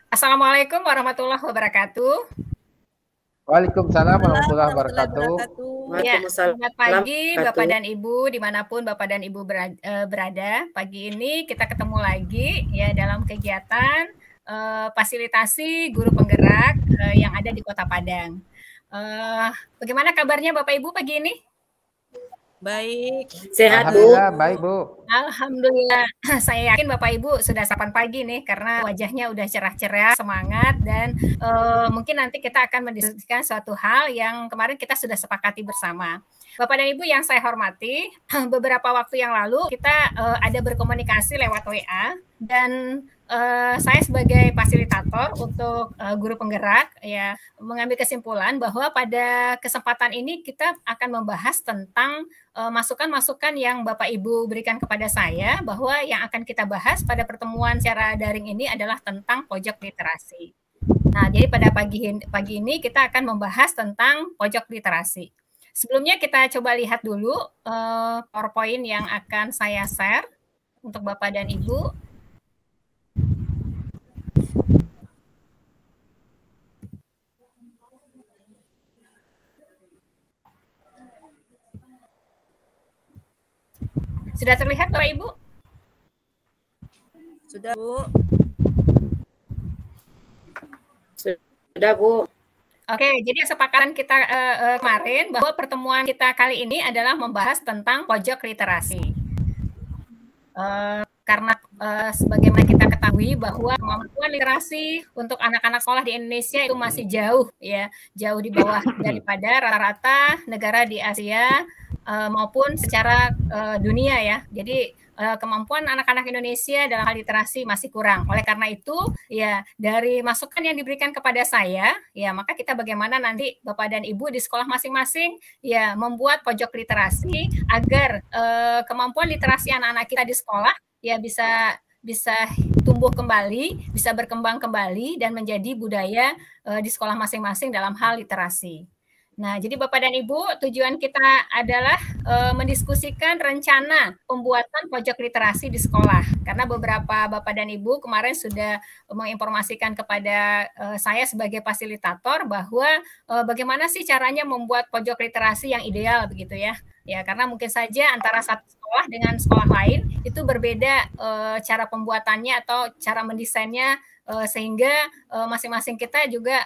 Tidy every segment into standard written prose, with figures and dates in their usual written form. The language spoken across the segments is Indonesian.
Assalamualaikum warahmatullahi wabarakatuh. Waalaikumsalam warahmatullahi Warahmatullahi wabarakatuh. wabarakatuh. Ya, Waalaikumsalam selamat pagi Bapak warahmatullahi dan Ibu, dimanapun Bapak dan Ibu berada. Pagi ini kita ketemu lagi ya dalam kegiatan fasilitasi guru penggerak yang ada di Kota Padang. Bagaimana kabarnya Bapak Ibu pagi ini? Baik. Sehat, Bu. Alhamdulillah baik, Bu. Alhamdulillah, saya yakin Bapak Ibu sudah sarapan pagi nih karena wajahnya udah cerah-cerah, semangat, dan mungkin nanti kita akan mendiskusikan suatu hal yang kemarin kita sudah sepakati bersama. Bapak dan Ibu yang saya hormati, beberapa waktu yang lalu kita ada berkomunikasi lewat WA dan saya sebagai fasilitator untuk guru penggerak ya mengambil kesimpulan bahwa pada kesempatan ini kita akan membahas tentang masukan-masukan yang Bapak Ibu berikan kepada saya bahwa yang akan kita bahas pada pertemuan secara daring ini adalah tentang pojok literasi. Nah, jadi pada pagi ini kita akan membahas tentang pojok literasi. Sebelumnya kita coba lihat dulu PowerPoint yang akan saya share untuk Bapak dan Ibu. Sudah terlihat Bapak Ibu? Sudah, Bu. Sudah, Bu. Oke, jadi kesepakatan kita kemarin bahwa pertemuan kita kali ini adalah membahas tentang pojok literasi. Karena sebagaimana kita ketahui bahwa kemampuan literasi untuk anak-anak sekolah di Indonesia itu masih jauh ya, jauh di bawah daripada rata-rata negara di Asia maupun secara dunia ya. Jadi kemampuan anak-anak Indonesia dalam hal literasi masih kurang. Oleh karena itu, ya dari masukan yang diberikan kepada saya, ya maka kita bagaimana nanti Bapak dan Ibu di sekolah masing-masing ya membuat pojok literasi agar kemampuan literasi anak-anak kita di sekolah ya bisa tumbuh kembali, bisa berkembang kembali dan menjadi budaya di sekolah masing-masing dalam hal literasi. Nah, jadi Bapak dan Ibu, tujuan kita adalah mendiskusikan rencana pembuatan pojok literasi di sekolah. Karena beberapa Bapak dan Ibu kemarin sudah menginformasikan kepada saya sebagai fasilitator bahwa bagaimana sih caranya membuat pojok literasi yang ideal begitu ya. Ya, karena mungkin saja antara satu sekolah dengan sekolah lain itu berbeda cara pembuatannya atau cara mendesainnya sehingga masing-masing kita juga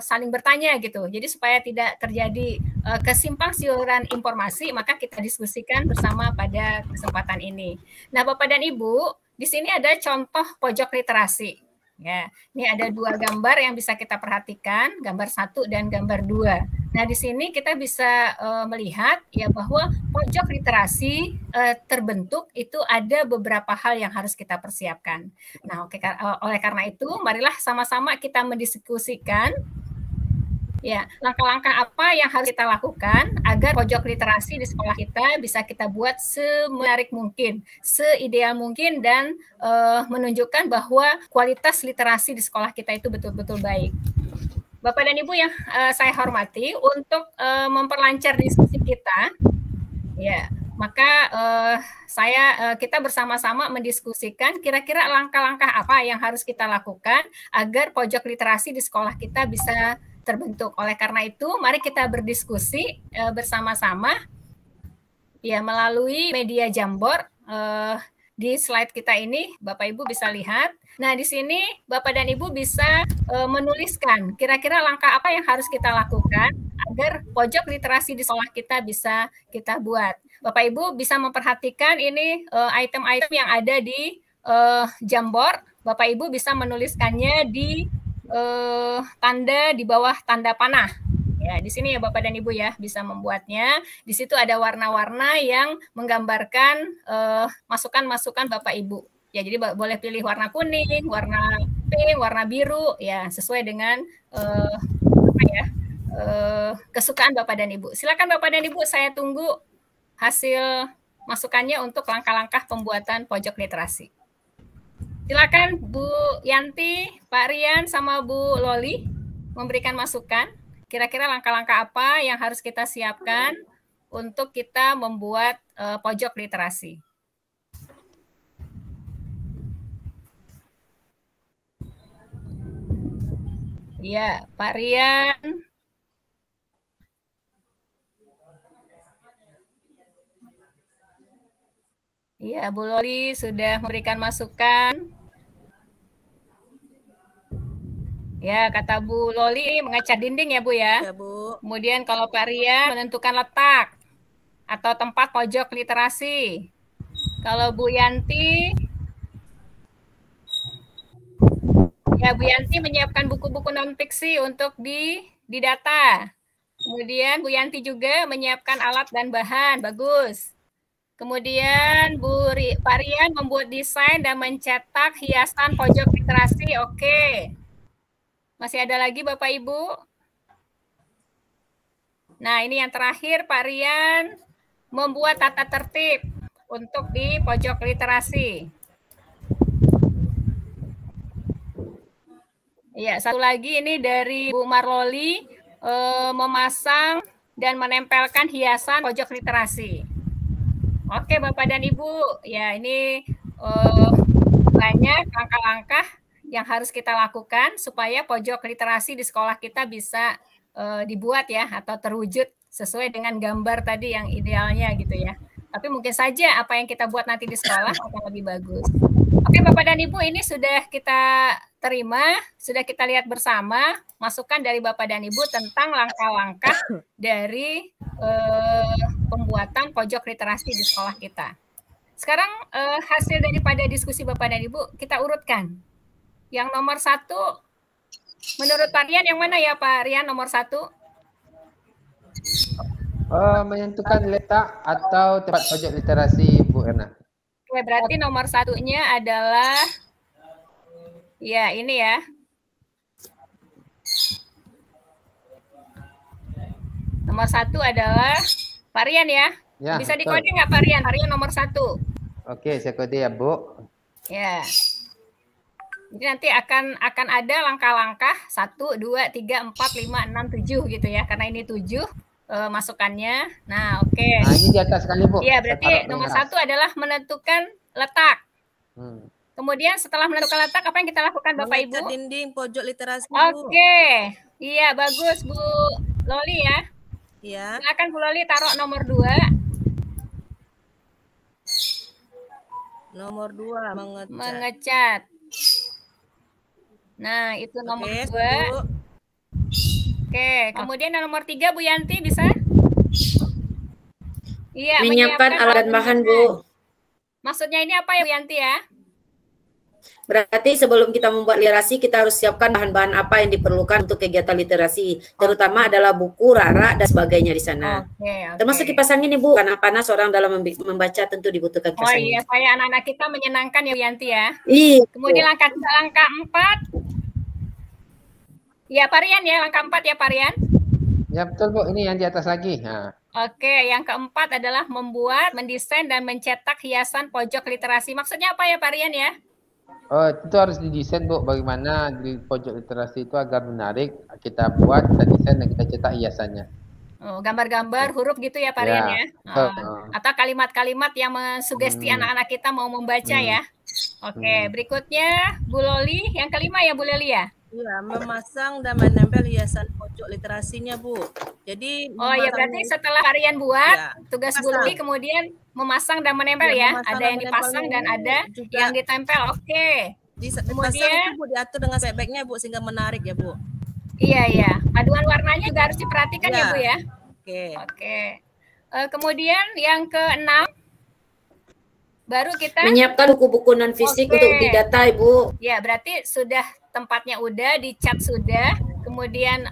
saling bertanya gitu. Jadi supaya tidak terjadi kesimpang siuran informasi, maka kita diskusikan bersama pada kesempatan ini. Nah, Bapak dan Ibu, di sini ada contoh pojok literasi. Ya, ini ada dua gambar yang bisa kita perhatikan, gambar 1 dan gambar 2. Nah, di sini kita bisa melihat ya bahwa pojok literasi terbentuk itu ada beberapa hal yang harus kita persiapkan. Nah, oleh karena itu, marilah sama-sama kita mendiskusikan ya langkah-langkah apa yang harus kita lakukan agar pojok literasi di sekolah kita bisa kita buat semenarik mungkin, seideal mungkin, dan menunjukkan bahwa kualitas literasi di sekolah kita itu betul-betul baik. Bapak dan Ibu yang saya hormati, untuk memperlancar diskusi kita, ya maka kita bersama-sama mendiskusikan kira-kira langkah-langkah apa yang harus kita lakukan agar pojok literasi di sekolah kita bisa terbentuk. Oleh karena itu, mari kita berdiskusi bersama-sama ya melalui media Jamboard. Di slide kita ini Bapak Ibu bisa lihat. Nah, di sini Bapak dan Ibu bisa menuliskan kira-kira langkah apa yang harus kita lakukan agar pojok literasi di sekolah kita bisa kita buat. Bapak Ibu bisa memperhatikan ini item-item yang ada di Jamboard. Bapak Ibu bisa menuliskannya di tanda di bawah tanda panah. Ya, di sini ya Bapak dan Ibu ya bisa membuatnya. Di situ ada warna-warna yang menggambarkan masukan-masukan Bapak Ibu. Ya, jadi boleh pilih warna kuning, warna pink, warna biru, ya sesuai dengan kesukaan Bapak dan Ibu. Silakan Bapak dan Ibu, saya tunggu hasil masukannya untuk langkah-langkah pembuatan pojok literasi. Silakan Bu Yanti, Pak Rian, sama Bu Loli memberikan masukan. Kira-kira langkah-langkah apa yang harus kita siapkan untuk kita membuat pojok literasi? Ya, Pak Rian. Iya, Bu Loli sudah memberikan masukan. Ya, kata Bu Loli mengecat dinding ya, Bu ya. Ya, Bu. Kemudian kalau Pak Rian menentukan letak atau tempat pojok literasi. Kalau Bu Yanti, ya Bu Yanti menyiapkan buku-buku non-fiksi untuk didata. Kemudian Bu Yanti juga menyiapkan alat dan bahan, bagus. Kemudian Pak Rian membuat desain dan mencetak hiasan pojok literasi, oke. Masih ada lagi Bapak Ibu? Nah, ini yang terakhir Pak Rian membuat tata tertib untuk di pojok literasi. Ya, satu lagi ini dari Bu Marloli, memasang dan menempelkan hiasan pojok literasi. Oke, Bapak dan Ibu, ya ini banyak langkah-langkah yang harus kita lakukan supaya pojok literasi di sekolah kita bisa dibuat ya, atau terwujud sesuai dengan gambar tadi yang idealnya gitu ya. Tapi mungkin saja apa yang kita buat nanti di sekolah akan lebih bagus. Oke, Bapak dan Ibu, ini sudah kita terima, sudah kita lihat bersama masukan dari Bapak dan Ibu tentang langkah-langkah dari pembuatan pojok literasi di sekolah kita. Sekarang hasil daripada diskusi Bapak dan Ibu kita urutkan. Yang nomor 1, menurut Pak Rian yang mana ya Pak Rian nomor 1? Menentukan letak atau tempat pojok literasi, Bu Erna. Oke, berarti nomor 1-nya adalah ya ini ya. Nomor 1 adalah Pak Rian ya. Ya, bisa dikode nggak Pak Rian? Pak Rian nomor 1. Oke, saya kode ya Bu. Ya. Jadi nanti akan ada langkah-langkah 1, 2, 3, 4, 5, 6, 7 gitu ya. Karena ini 7 masukannya. Nah, oke. Nah, ini di atas sekali Bu. Iya, berarti nomor 1 adalah menentukan letak. Kemudian setelah menentukan letak, apa yang kita lakukan Bapak Ibu? Mengecat dinding pojok literasi, Bu. Oke. Iya, bagus Bu Loli ya. Iya. Silakan Bu Loli taruh nomor 2. Nomor 2, mengecat. Nah, itu nomor 2. Oke, kemudian nomor 3 Bu Yanti bisa? Iya, menyiapkan alat dan bahan, Bu. Maksudnya ini apa ya Bu Yanti ya? Berarti sebelum kita membuat literasi, kita harus siapkan bahan-bahan apa yang diperlukan untuk kegiatan literasi. Terutama adalah buku, rara, dan sebagainya di sana. Termasuk kipas angin nih Bu, karena panas orang dalam membaca tentu dibutuhkan kipas angin. Oh iya, saya anak-anak kita menyenangkan ya Bu Yanti ya. Iya. Kemudian langkah 4. Ya Pak Rian ya, langkah 4 ya Pak Rian. Ya betul Bu, ini yang di atas lagi. Nah. Oke, yang keempat adalah membuat, mendesain, dan mencetak hiasan pojok literasi. Maksudnya apa ya Pak Rian ya? Oh, itu harus didesain Bu, bagaimana di pojok literasi itu agar menarik. Kita buat, kita desain, dan kita cetak hiasannya. Oh, gambar-gambar huruf gitu ya Pak Rian ya? Atau kalimat-kalimat yang mensugesti anak-anak kita mau membaca ya? Oke, berikutnya Bu Loli, yang kelima ya Bu Loli ya? Iya, memasang dan menempel hiasan pojok literasinya, Bu. Jadi ya berarti setelah Rian buat ya, tugas Bu Loli kemudian memasang dan menempel ya. Ada yang dipasang dan ada juga yang ditempel. Oke. Kemudian Bu diatur dengan baik-baiknya Bu sehingga menarik ya, Bu. Iya. Paduan warnanya juga harus diperhatikan ya Bu ya. Oke. Kemudian yang ke-6 baru kita menyiapkan buku-buku non fisik untuk didata Ibu. Ya, berarti sudah tempatnya udah, dicat sudah, kemudian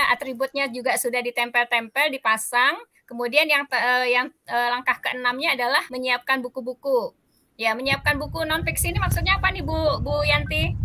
atributnya juga sudah ditempel-tempel, dipasang. Kemudian yang langkah ke-6-nya adalah menyiapkan buku-buku. Ya, menyiapkan buku non fiksi ini maksudnya apa nih Bu Yanti?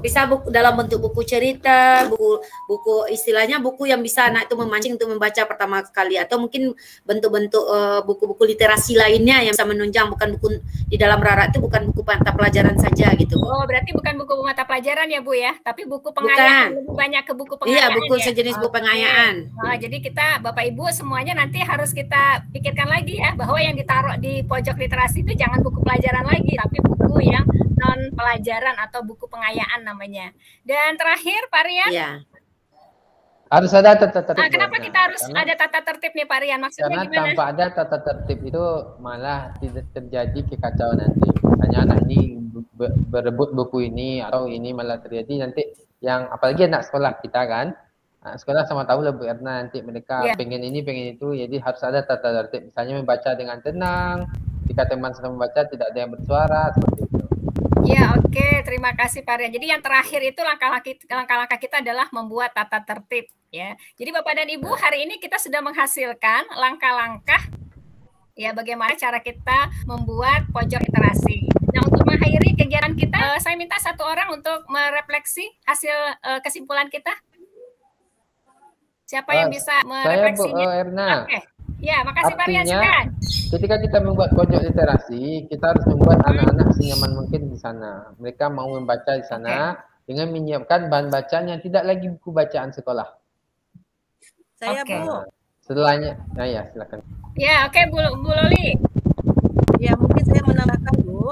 Bisa buku dalam bentuk buku cerita, buku istilahnya buku yang bisa anak itu memancing untuk membaca pertama kali, atau mungkin bentuk-bentuk buku-buku literasi lainnya yang bisa menunjang, bukan buku di dalam rara itu bukan buku mata pelajaran saja gitu. Oh, berarti bukan buku mata pelajaran ya Bu ya, tapi buku pengayaan, lebih banyak ke buku pengayaan. Iya, buku sejenis buku pengayaan. Nah, jadi kita Bapak Ibu semuanya nanti harus kita pikirkan lagi ya, bahwa yang ditaruh di pojok literasi itu jangan buku pelajaran lagi, tapi buku yang non pelajaran atau buku pengayaan namanya. Dan terakhir Pak Rian, Iya. Harus ada tata tertib. kenapa kita harus ada tata tertib nih Pak Rian? Maksudnya Karena gimana? tanpa ada tata tertib itu malah tidak terjadi kekacauan nanti. Misalnya anak ini berebut buku ini atau ini malah terjadi nanti yang apalagi anak sekolah kita kan. Anak sekolah sama tahu lah Bu Erna nanti mereka pengen ini pengen itu, jadi harus ada tata tertib. Misalnya membaca dengan tenang, jika teman sedang membaca tidak ada yang bersuara seperti itu. Ya, oke, terima kasih Pak Rian. Jadi yang terakhir itu langkah-langkah kita adalah membuat tata tertib ya. Jadi Bapak dan Ibu, hari ini kita sudah menghasilkan langkah-langkah ya bagaimana cara kita membuat pojok literasi. Nah, untuk mengakhiri kegiatan kita, saya minta satu orang untuk merefleksi hasil kesimpulan kita. Siapa yang bisa merefleksinya? Saya Bu Erna. Oke. Ya, makasih Pak Rian. Silakan. Ketika kita membuat pojok literasi, kita harus membuat anak-anak senyaman mungkin di sana. Mereka mau membaca di sana dengan menyiapkan bahan bacaan yang tidak lagi buku bacaan sekolah. Saya Bu. Setelahnya, ya silakan. Ya, oke Bu Loli. Ya, mungkin saya menambahkan Bu.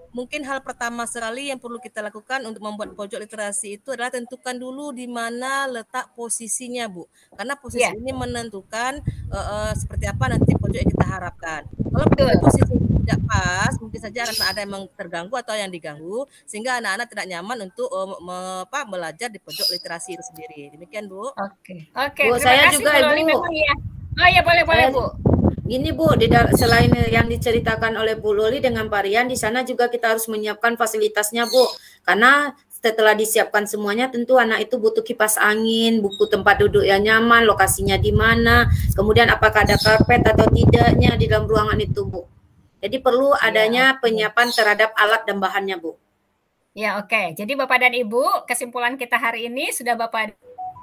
Mungkin hal pertama sekali yang perlu kita lakukan untuk membuat pojok literasi itu adalah tentukan dulu di mana letak posisinya Bu. Karena posisi ini menentukan seperti apa nanti pojok yang kita harapkan. Kalau posisi tidak pas, mungkin saja akan ada yang terganggu atau yang diganggu, sehingga anak-anak tidak nyaman untuk belajar di pojok literasi itu sendiri. Demikian Bu. Oke. Bu, saya juga Ibu. Oh ya, boleh Bu. Gini Bu, selain yang diceritakan oleh Bu Loli dengan Pak Rian, di sana juga kita harus menyiapkan fasilitasnya Bu. Karena setelah disiapkan semuanya, tentu anak itu butuh kipas angin, buku tempat duduk yang nyaman, lokasinya di mana, kemudian apakah ada karpet atau tidaknya di dalam ruangan itu Bu. Jadi perlu adanya penyiapan terhadap alat dan bahannya Bu. Ya, oke. Jadi Bapak dan Ibu, kesimpulan kita hari ini sudah Bapak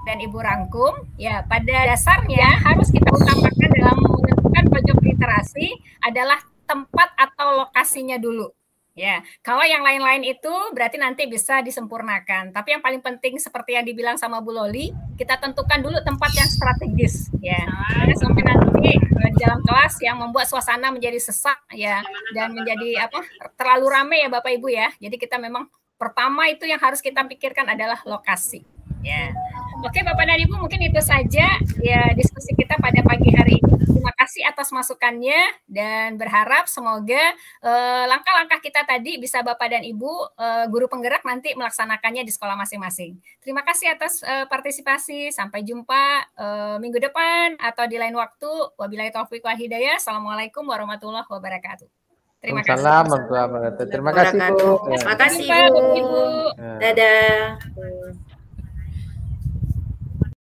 dan Ibu rangkum. Ya, pada dasarnya harus kita utamakan dalam menentukan pojok literasi adalah tempat atau lokasinya dulu. Ya, kalau yang lain-lain itu berarti nanti bisa disempurnakan. Tapi yang paling penting seperti yang dibilang sama Bu Loli, kita tentukan dulu tempat yang strategis. Ya, karena sampai nanti di dalam kelas yang membuat suasana menjadi sesak ya dan menjadi terlalu ramai ya Bapak Ibu ya. Jadi kita memang pertama itu yang harus kita pikirkan adalah lokasi. Ya, oke Bapak dan Ibu, mungkin itu saja ya diskusi kita pada pagi hari ini. Terima kasih atas masukannya dan berharap semoga langkah-langkah kita tadi bisa Bapak dan Ibu guru penggerak nanti melaksanakannya di sekolah masing-masing. Terima kasih atas partisipasi. Sampai jumpa minggu depan atau di lain waktu. Wabillahi taufiq wal hidayah. Assalamualaikum warahmatullahi wabarakatuh. Terima kasih. Terima kasih Bu. Terima kasih Bu. Dadah.